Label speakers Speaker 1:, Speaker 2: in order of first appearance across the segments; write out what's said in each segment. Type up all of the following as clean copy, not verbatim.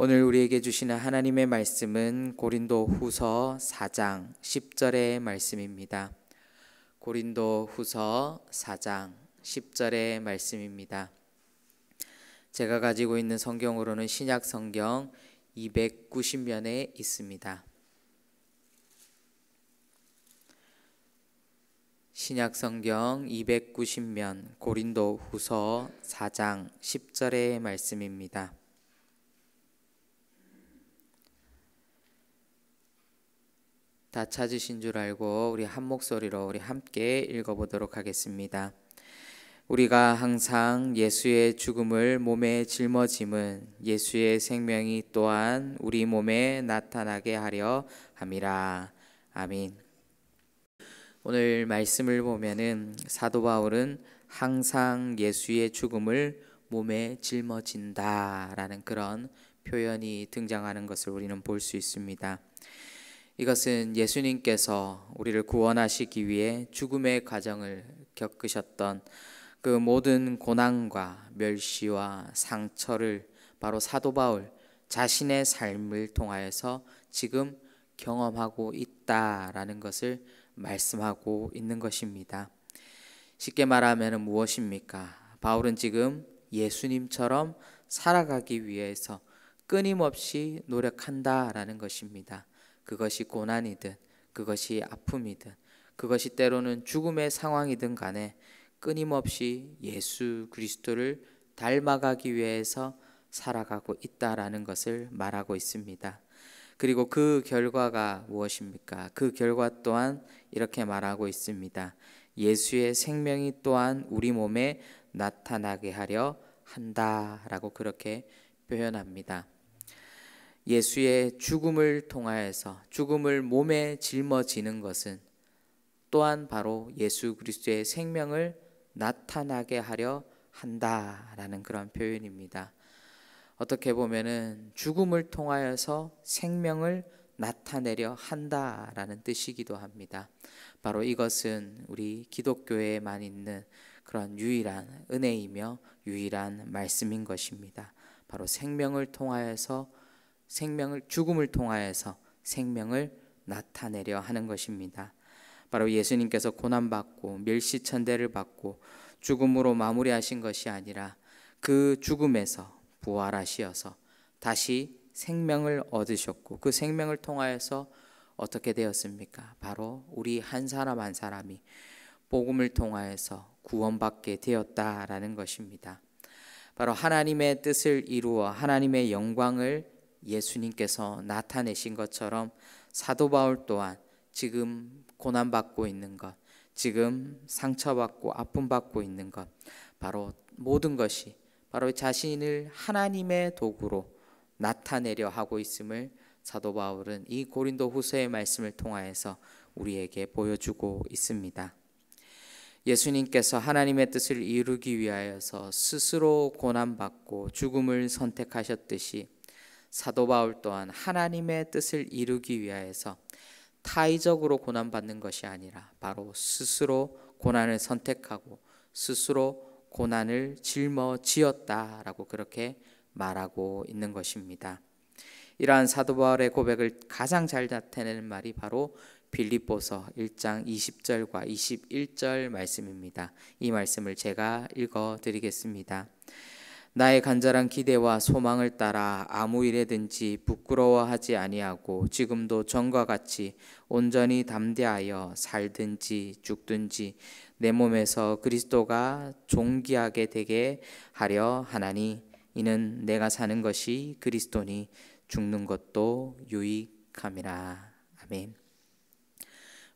Speaker 1: 오늘 우리에게 주시는 하나님의 말씀은 고린도후서 4장 10절의 말씀입니다. 고린도후서 4장 10절의 말씀입니다. 제가 가지고 있는 성경으로는 신약 성경 290면에 있습니다. 신약 성경 290면 고린도후서 4장 10절의 말씀입니다. 다 찾으신 줄 알고 우리 한 목소리로 우리 함께 읽어보도록 하겠습니다. 우리가 항상 예수의 죽음을 몸에 짊어짐은 예수의 생명이 또한 우리 몸에 나타나게 하려 함이라. 아멘. 오늘 말씀을 보면은 사도 바울은 항상 예수의 죽음을 몸에 짊어진다라는 그런 표현이 등장하는 것을 우리는 볼 수 있습니다. 이것은 예수님께서 우리를 구원하시기 위해 죽음의 과정을 겪으셨던 그 모든 고난과 멸시와 상처를 바로 사도 바울 자신의 삶을 통하여서 지금 경험하고 있다라는 것을 말씀하고 있는 것입니다. 쉽게 말하면 무엇입니까? 바울은 지금 예수님처럼 살아가기 위해서 끊임없이 노력한다라는 것입니다. 그것이 고난이든 그것이 아픔이든 그것이 때로는 죽음의 상황이든 간에 끊임없이 예수 그리스도를 닮아가기 위해서 살아가고 있다라는 것을 말하고 있습니다. 그리고 그 결과가 무엇입니까? 그 결과 또한 이렇게 말하고 있습니다. 예수의 생명이 또한 우리 몸에 나타나게 하려 한다라고 그렇게 표현합니다. 예수의 죽음을 통하여서 죽음을 몸에 짊어지는 것은 또한 바로 예수 그리스도의 생명을 나타나게 하려 한다라는 그런 표현입니다. 어떻게 보면은 죽음을 통하여서 생명을 나타내려 한다라는 뜻이기도 합니다. 바로 이것은 우리 기독교에만 있는 그런 유일한 은혜이며 유일한 말씀인 것입니다. 바로 죽음을 통하여서 생명을 나타내려 하는 것입니다. 바로 예수님께서 고난받고 멸시천대를 받고 죽음으로 마무리하신 것이 아니라 그 죽음에서 부활하시어서 다시 생명을 얻으셨고 그 생명을 통하여서 어떻게 되었습니까? 바로 우리 한 사람 한 사람이 복음을 통하여서 구원받게 되었다라는 것입니다. 바로 하나님의 뜻을 이루어 하나님의 영광을 예수님께서 나타내신 것처럼 사도 바울 또한 지금 고난받고 있는 것, 지금 상처받고 아픔받고 있는 것, 바로 모든 것이 바로 자신을 하나님의 도구로 나타내려 하고 있음을 사도 바울은 이 고린도후서의 말씀을 통하여서 우리에게 보여주고 있습니다. 예수님께서 하나님의 뜻을 이루기 위하여서 스스로 고난받고 죽음을 선택하셨듯이 사도 바울 또한 하나님의 뜻을 이루기 위하여서 타의적으로 고난받는 것이 아니라 바로 스스로 고난을 선택하고 스스로 고난을 짊어지었다라고 그렇게 말하고 있는 것입니다. 이러한 사도 바울의 고백을 가장 잘 나타내는 말이 바로 빌립보서 1장 20절과 21절 말씀입니다. 이 말씀을 제가 읽어드리겠습니다. 나의 간절한 기대와 소망을 따라 아무 일에든지 부끄러워하지 아니하고 지금도 전과 같이 온전히 담대하여 살든지 죽든지 내 몸에서 그리스도가 존귀하게 되게 하려 하나니 이는 내가 사는 것이 그리스도니 죽는 것도 유익함이라. 아멘.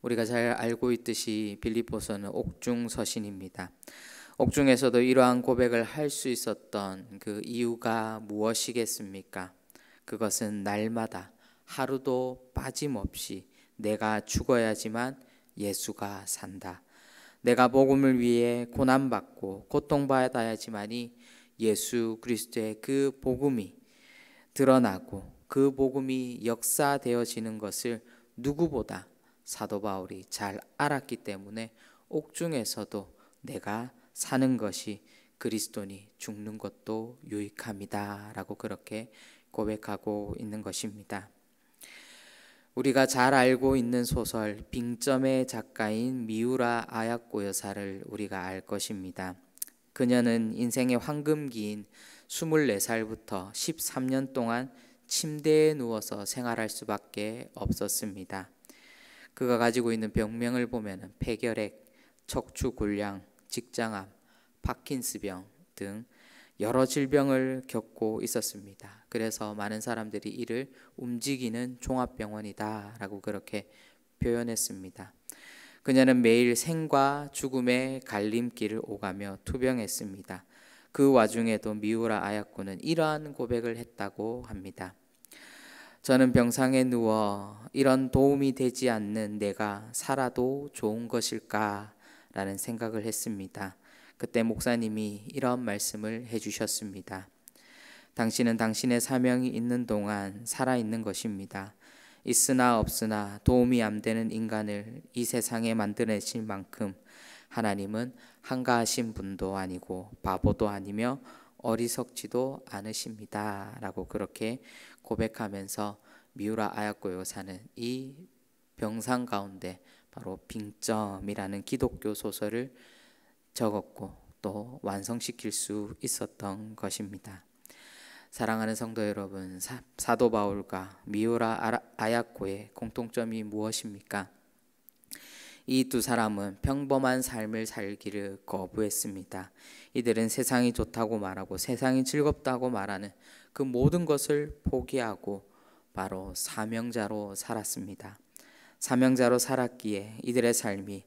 Speaker 1: 우리가 잘 알고 있듯이 빌립보서는 옥중 서신입니다. 옥중에서도 이러한 고백을 할 수 있었던 그 이유가 무엇이겠습니까? 그것은 날마다 하루도 빠짐없이 내가 죽어야지만 예수가 산다. 내가 복음을 위해 고난받고 고통받아야지만이 예수 그리스도의 그 복음이 드러나고 그 복음이 역사되어지는 것을 누구보다 사도 바울이 잘 알았기 때문에 옥중에서도 내가 사는 것이 그리스도니 죽는 것도 유익함이다 라고 그렇게 고백하고 있는 것입니다. 우리가 잘 알고 있는 소설 빙점의 작가인 미우라 아야코 여사를 우리가 알 것입니다. 그녀는 인생의 황금기인 24살부터 13년 동안 침대에 누워서 생활할 수밖에 없었습니다. 그가 가지고 있는 병명을 보면 폐결핵, 척추곤량, 직장암, 파킨스병 등 여러 질병을 겪고 있었습니다. 그래서 많은 사람들이 이를 움직이는 종합병원이다 라고 그렇게 표현했습니다. 그녀는 매일 생과 죽음의 갈림길을 오가며 투병했습니다. 그 와중에도 미우라 아야코는 이러한 고백을 했다고 합니다. 저는 병상에 누워 이런 도움이 되지 않는 내가 살아도 좋은 것일까 라는 생각을 했습니다. 그때 목사님이 이런 말씀을 해주셨습니다. 당신은 당신의 사명이 있는 동안 살아있는 것입니다. 있으나 없으나 도움이 안 되는 인간을 이 세상에 만들어내실 만큼 하나님은 한가하신 분도 아니고 바보도 아니며 어리석지도 않으십니다 라고 그렇게 고백하면서 미우라 아야코 여사는 이 병상 가운데 바로 빙점이라는 기독교 소설을 적었고 또 완성시킬 수 있었던 것입니다. 사랑하는 성도 여러분, 사도 바울과 미우라 아야코의 공통점이 무엇입니까? 이 두 사람은 평범한 삶을 살기를 거부했습니다. 이들은 세상이 좋다고 말하고 세상이 즐겁다고 말하는 그 모든 것을 포기하고 바로 사명자로 살았습니다. 사명자로 살았기에 이들의 삶이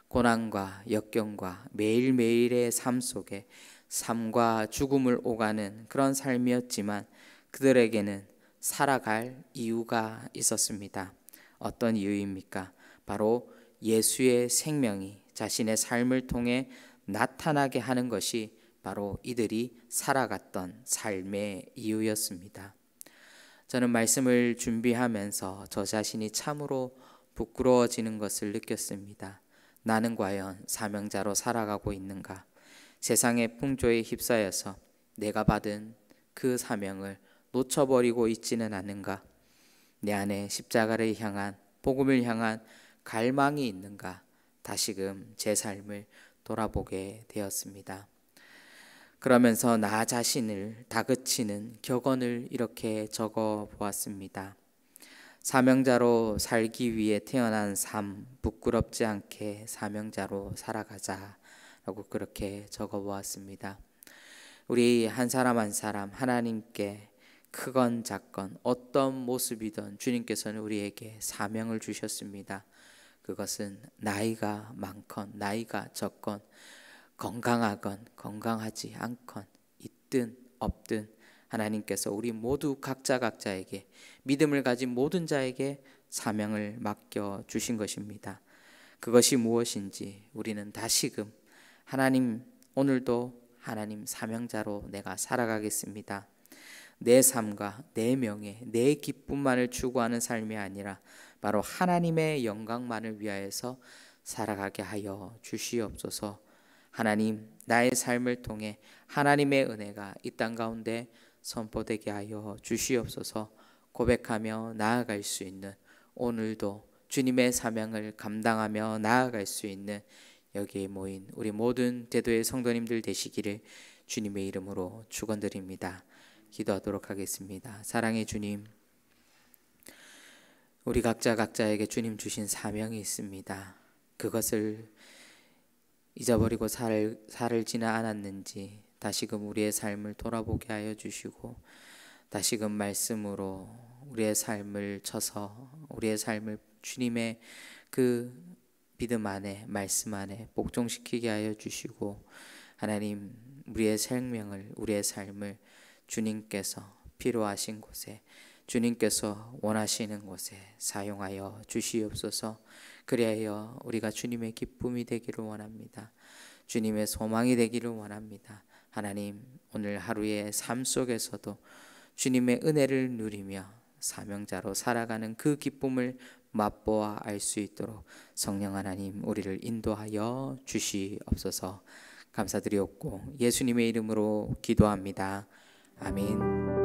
Speaker 1: 고난과 역경과 매일매일의 삶 속에 삶과 죽음을 오가는 그런 삶이었지만 그들에게는 살아갈 이유가 있었습니다. 어떤 이유입니까? 바로 예수의 생명이 자신의 삶을 통해 나타나게 하는 것이 바로 이들이 살아갔던 삶의 이유였습니다. 저는 말씀을 준비하면서 저 자신이 참으로 부끄러워지는 것을 느꼈습니다. 나는 과연 사명자로 살아가고 있는가? 세상의 풍조에 휩싸여서 내가 받은 그 사명을 놓쳐버리고 있지는 않은가? 내 안에 십자가를 향한, 복음을 향한 갈망이 있는가? 다시금 제 삶을 돌아보게 되었습니다. 그러면서 나 자신을 다그치는 격언을 이렇게 적어 보았습니다. 사명자로 살기 위해 태어난 삶, 부끄럽지 않게 사명자로 살아가자 라고 그렇게 적어 보았습니다. 우리 한 사람 한 사람 하나님께 크건 작건 어떤 모습이든 주님께서는 우리에게 사명을 주셨습니다. 그것은 나이가 많건 나이가 적건 건강하건 건강하지 않건 있든 없든 하나님께서 우리 모두 각자에게 믿음을 가진 모든 자에게 사명을 맡겨 주신 것입니다. 그것이 무엇인지 우리는 다시금 하나님, 오늘도 하나님 사명자로 내가 살아가겠습니다. 내 삶과 내 명예, 내 기쁨만을 추구하는 삶이 아니라 바로 하나님의 영광만을 위하여서 살아가게 하여 주시옵소서. 하나님, 나의 삶을 통해 하나님의 은혜가 이 땅 가운데 선포되게 하여 주시옵소서. 고백하며 나아갈 수 있는 오늘도 주님의 사명을 감당하며 나아갈 수 있는 여기에 모인 우리 모든 대도의 성도님들 되시기를 주님의 이름으로 축원드립니다. 기도하도록 하겠습니다. 사랑의 주님, 우리 각자에게 주님 주신 사명이 있습니다. 그것을 잊어버리고 살지는 않았는지 다시금 우리의 삶을 돌아보게 하여 주시고 다시금 말씀으로 우리의 삶을 쳐서 우리의 삶을 주님의 그 믿음 안에 말씀 안에 복종시키게 하여 주시고 하나님 우리의 생명을 우리의 삶을 주님께서 필요하신 곳에 주님께서 원하시는 곳에 사용하여 주시옵소서. 그리하여 우리가 주님의 기쁨이 되기를 원합니다. 주님의 소망이 되기를 원합니다. 하나님 오늘 하루의 삶 속에서도 주님의 은혜를 누리며 사명자로 살아가는 그 기쁨을 맛보아 알 수 있도록 성령 하나님 우리를 인도하여 주시옵소서. 감사드리옵고 예수님의 이름으로 기도합니다. 아멘.